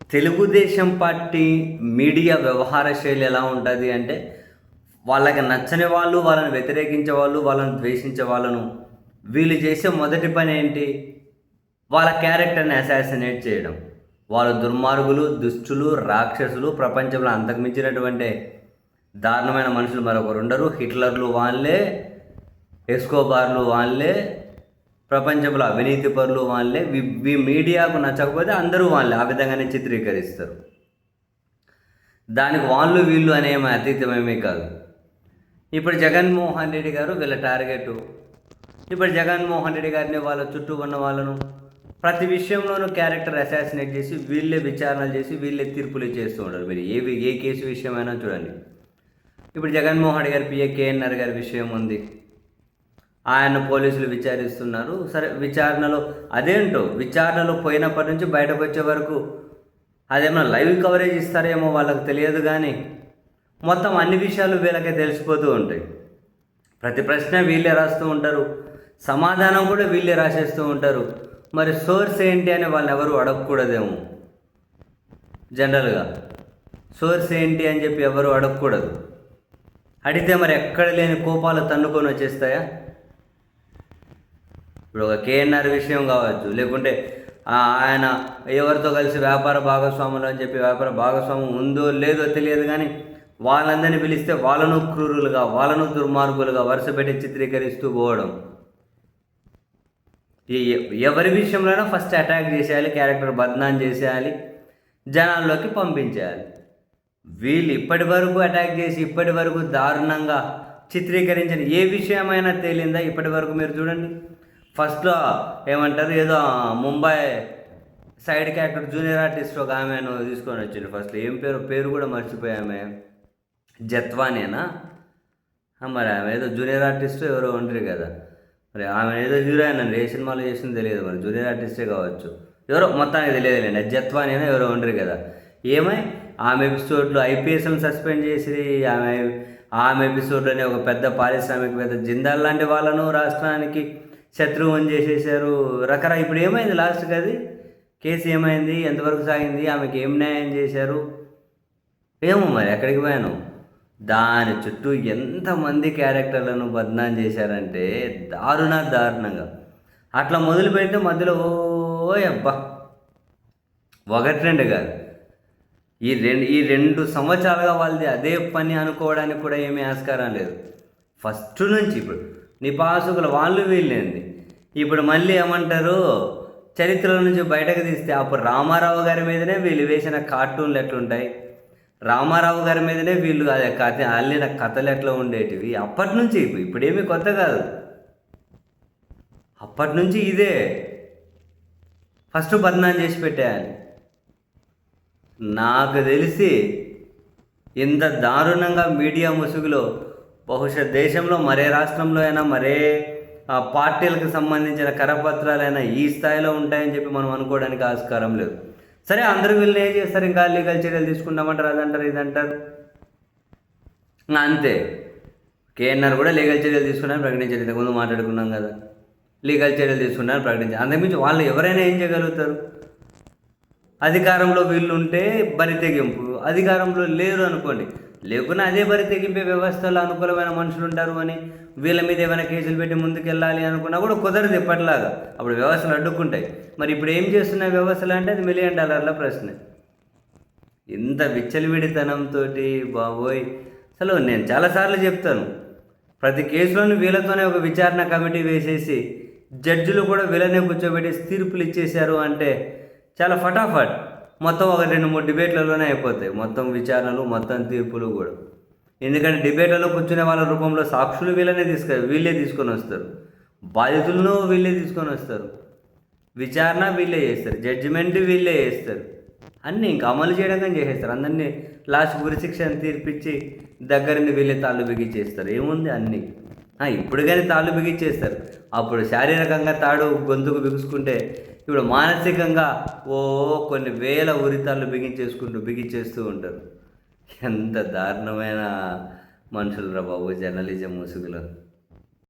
Telugu Desam party media వ్యవహార శైలి ఎలా ఉంటుంది అంటే, వాళ్ళకి నచ్చని వాళ్ళు, వాళ్ళని వ్యతిరేకించే వాళ్ళు, వాళ్ళని ద్వేషించే వాళ్ళను వీళ్ళు చేసే మొదటి పని ఏంటి? వాళ్ళ క్యారెక్టర్‌ని అసాసినేట్ చేయడం. వాళ్ళు దుర్మార్గులు, దుష్టులు, రాక్షసులు, ప్రపంచంలో అంతకుమించినటువంటి దారుణమైన మనుషులు మరొకరుండరు. హిట్లర్లు వాళ్ళే, ఎస్కోబార్లు వాళ్ళే, ప్రపంచంలో అవినీతి పరులు వాళ్ళే. మీడియాకు నచ్చకపోతే అందరూ వాళ్ళే. ఆ విధంగానే చిత్రీకరిస్తారు. దానికి వాళ్ళు వీళ్ళు అనేమి అతీతమేమీ కాదు. ఇప్పుడు జగన్మోహన్ రెడ్డి గారు వీళ్ళ టార్గెట్. ఇప్పుడు జగన్మోహన్ రెడ్డి గారిని వాళ్ళ చుట్టూ ఉన్న వాళ్ళను ప్రతి విషయంలోనూ క్యారెక్టర్ అసాసినేట్ చేసి వీళ్ళే విచారణలు చేసి వీళ్ళే తీర్పులు చేస్తూ ఉంటారు. మీరు ఏ కేసు విషయమైనా చూడండి. ఇప్పుడు జగన్మోహన్ రెడ్డి గారి పిఏ కేఎన్ఆర్ గారి విషయం ఉంది. ఆయన పోలీసులు విచారిస్తున్నారు. సరే, విచారణలో పోయినప్పటి నుంచి బయటకు వచ్చే వరకు అదేమో లైవ్ కవరేజ్ ఇస్తారేమో వాళ్ళకి తెలియదు, కానీ మొత్తం అన్ని విషయాలు వీళ్ళకే తెలిసిపోతూ ఉంటాయి. ప్రతి ప్రశ్న వీళ్ళే రాస్తూ ఉంటారు, సమాధానం కూడా వీళ్ళే రాసేస్తూ ఉంటారు. మరి సోర్స్ ఏంటి అని వాళ్ళు ఎవరు అడగకూడదేమో. జనరల్గా సోర్స్ ఏంటి అని చెప్పి ఎవరు అడగకూడదు. అడిగితే మరి ఎక్కడ లేని కోపాలు తన్నుకొని వచ్చేస్తాయా? ఇప్పుడు ఒక కేఎన్ఆర్ విషయం కావచ్చు, లేకుంటే ఆయన ఎవరితో కలిసి వ్యాపార భాగస్వాములు అని చెప్పి వ్యాపార భాగస్వామ్యం ఉందో లేదో తెలియదు, కానీ వాళ్ళందరినీ పిలిస్తే వాళ్ళను క్రూరులుగా, వాళ్ళను దుర్మార్గులుగా వరుస పెట్టి చిత్రీకరిస్తూ పోవడం. ఎవరి విషయంలోనైనా ఫస్ట్ అటాక్ చేసేయాలి, క్యారెక్టర్ బద్నాం చేసేయాలి, జనాల్లోకి పంపించేయాలి. వీళ్ళు ఇప్పటి వరకు అటాక్ చేసి ఇప్పటి వరకు దారుణంగా చిత్రీకరించిన ఏ విషయమైనా తేలిందా? ఇప్పటి వరకు మీరు చూడండి. ఫస్ట్లో ఏమంటారు, ఏదో Mumbai side character junior artist ఒక ఆమెను తీసుకొని వచ్చిండు. ఫస్ట్లో ఏం పేరు కూడా మర్చిపోయామే, జత్వానేనా? మరి ఆమె ఏదో జూనియర్ ఆర్టిస్ట్ ఎవరో ఉండరు కదా, మరి ఆమె ఏదో హీరోయిన్ అండి, ఏ సినిమాలో చేసింది తెలియదు, మరి జూనియర్ ఆర్టిస్టే కావచ్చు, ఎవరో మొత్తానికి తెలియదులేండి. జత్వానేనా ఎవరో ఉండరు కదా. ఏమై ఆమె ఎపిసోడ్లో ఐపీఎస్లను సస్పెండ్ చేసి ఆమె ఎపిసోడ్లోనే ఒక పెద్ద పారిశ్రామికవేత్త జిందాల్ లాంటి వాళ్ళను రాష్ట్రానికి శత్రువుని చేసేసారు. ఇప్పుడు ఏమైంది లాస్ట్కి? అది కేసు ఏమైంది, ఎంతవరకు సాగింది, ఆమెకి ఏం న్యాయం చేశారు ఏమో. మరి ఎక్కడికి పోయాను? దాని చుట్టూ ఎంతమంది క్యారెక్టర్లను బద్నాం చేశారంటే దారుణంగా. అట్లా మొదలు పెడితే మధ్యలో అబ్బా ఒకటి రెండు కాదు, ఈ రెండు సంవత్సరాలుగా వాళ్ళది అదే పని అనుకోవడానికి కూడా ఏమీ ఆస్కారం లేదు. ఫస్ట్ నుంచి ఇప్పుడు నిపాసుకుల వాళ్ళు వీళ్ళేంది. ఇప్పుడు మళ్ళీ ఏమంటారు, చరిత్రల నుంచి బయటకు తీస్తే అప్పుడు రామారావు గారి మీదనే వీళ్ళు వేసిన కార్టూన్లు ఎట్లుంటాయి, రామారావు గారి మీదనే వీళ్ళు అల్లిన కథలు ఎట్లా ఉండేటివి. అప్పటి నుంచి ఇప్పుడేమీ కొత్త కాదు, అప్పటి నుంచి ఇదే. ఫస్ట్ బద్నాం చేసి పెట్టేయాలి. నాకు తెలిసి ఇంత దారుణంగా మీడియా ముసుగులో బహుశా దేశంలో మరే రాష్ట్రంలో అయినా మరే పార్టీలకు సంబంధించిన కరపత్రాలైనా ఈ స్థాయిలో ఉంటాయని చెప్పి మనం అనుకోవడానికి ఆస్కారం లేదు. సరే, అందరూ వీళ్ళు ఏం చేస్తారు, ఇంకా లీగల్ చర్యలు తీసుకుంటామంటారు, అదంటారు, ఇదంటారు, అంతే. కేఎన్ఆర్ కూడా లీగల్ చర్యలు తీసుకున్నారని ప్రకటించారు. ఇంతకుముందు మాట్లాడుకున్నాం కదా, లీగల్ చర్యలు తీసుకున్నారని ప్రకటించారు. అంతకుమించి వాళ్ళు ఎవరైనా ఏం చేయగలుగుతారు? అధికారంలో వీళ్ళు ఉంటే బరి తెగింపు, అధికారంలో లేరు అనుకోండి, లేకున్నా అదే బరి తెగింపే వ్యవస్థలో అనుకూలమైన మనుషులు ఉంటారు అని వీళ్ళ మీద ఏమైనా కేసులు పెట్టి ముందుకెళ్ళాలి అనుకున్నా కూడా కుదరదు ఎప్పటిలాగా. అప్పుడు వ్యవస్థలు అడ్డుకుంటాయి. మరి ఇప్పుడు ఏం చేస్తున్నాయి వ్యవస్థలు అంటే అది $1 మిలియన్ ప్రశ్న. ఇంత విచ్చలవిడితనంతో బాబోయ్, అసలు నేను చాలాసార్లు చెప్తాను, ప్రతి కేసులోని వీళ్ళతోనే ఒక విచారణ కమిటీ వేసేసి జడ్జిలు కూడా వీళ్ళనే కూర్చోబెట్టి తీర్పులు ఇచ్చేశారు అంటే చాలా ఫటాఫట్ మొత్తం ఒక 2-3 డిబేట్లలోనే అయిపోతాయి మొత్తం విచారణలు, మొత్తం తీర్పులు కూడా. ఎందుకంటే డిబేట్లలో కూర్చునే వాళ్ళ రూపంలో సాక్షులు వీళ్ళే తీసుకొని వస్తారు, బాధితులను వీళ్ళే తీసుకొని వస్తారు, విచారణ వీళ్ళే చేస్తారు, జడ్జిమెంట్ వీళ్ళే చేస్తారు, అన్నీ ఇంకా అమలు చేయడం కానీ చేసేస్తారు. అందరినీ లాస్ట్ ఉరిశిక్షను తీర్పిచ్చి దగ్గరని వీళ్ళే తాళ్ళు బిగించేస్తారు. ఏముంది అన్నీ ఇప్పుడు కానీ తాళ్ళు బిగించేస్తారు. అప్పుడు శారీరకంగా తాడు గొంతుకు బిగుసుకుంటే ఇప్పుడు మానసికంగా కొన్ని వేల ఉరితాళ్ళు బిగించేస్తూ ఉంటారు. ఎంత దారుణమైన మనుషులు రా బాబు జర్నలిజం ముసుగులో.